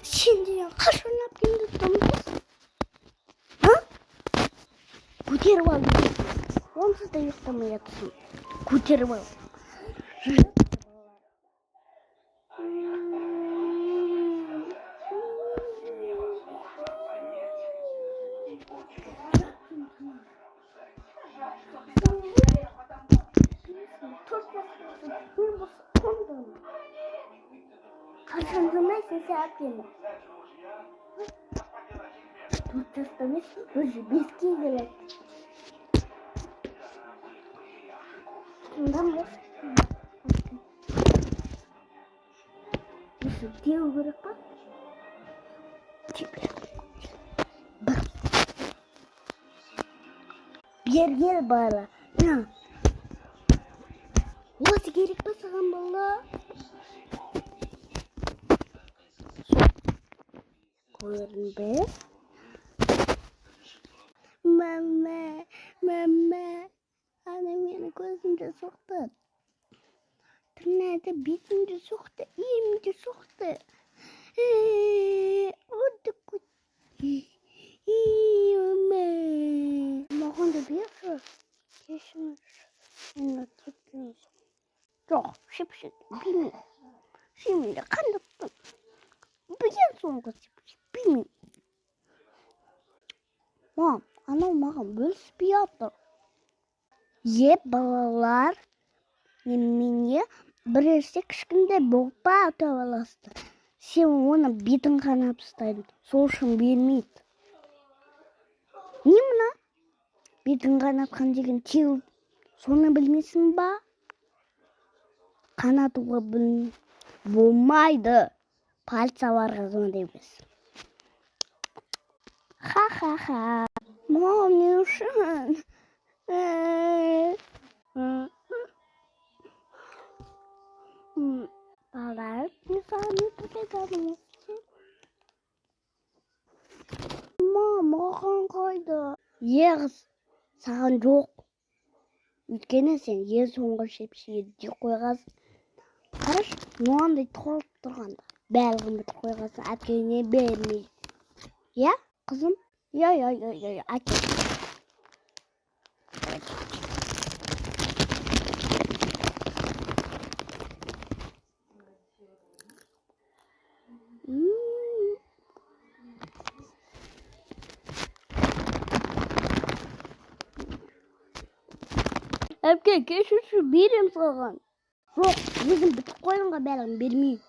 Sen de kaşını yapayım dedim. Ha? Көтеріп ал. Онсыз да ұйықтамай жатырсың. Көтеріп ал. Kaçındırmayısın saat yeni. 4 yaşta емес, өзі 5-ке келеді. Шындан ба? Осы деу керек па? Бер кел бала. Осы керек па саған бала? Көрінбе? Мама, ана мені көзімде соқты. Тырнады бетімде соқты, иемде соқты. Оды көт. Маған да берші. Кешіңіз. Мен кетпейміз. Жоқ, шепшек, білмеймін. Сенімді қандықтың. Білген соңғы шепшек, білмеймін. Мам, анау маған бөліспей жатыр. Балалар, немене біресе кішкентай болып па баласты. Сен оны бетін қанап ұстайдың, сол үшін бермейді. Не мына? Бетін қанатқан деген теуіп, соны білмейсің ба? Қанатуға болмайды. Пальца барға сонда емес. Ха-ха-ха. Мам, не үшін? Балалар, не саған не төледіңіз? Мам, маған қойды. Егіз, саған жоқ. Өйткені сен ең соңғы шепшегі де қойғасың. Қараш, мынандай толып тұрғанда. Бәлғін бітір қойғасың, әткеніне бермей. Я, қызым? Я, әке. Әпке, кешірші берем саған. Жоқ, өзім бітіп қойдыңға бәлғін бермеймін.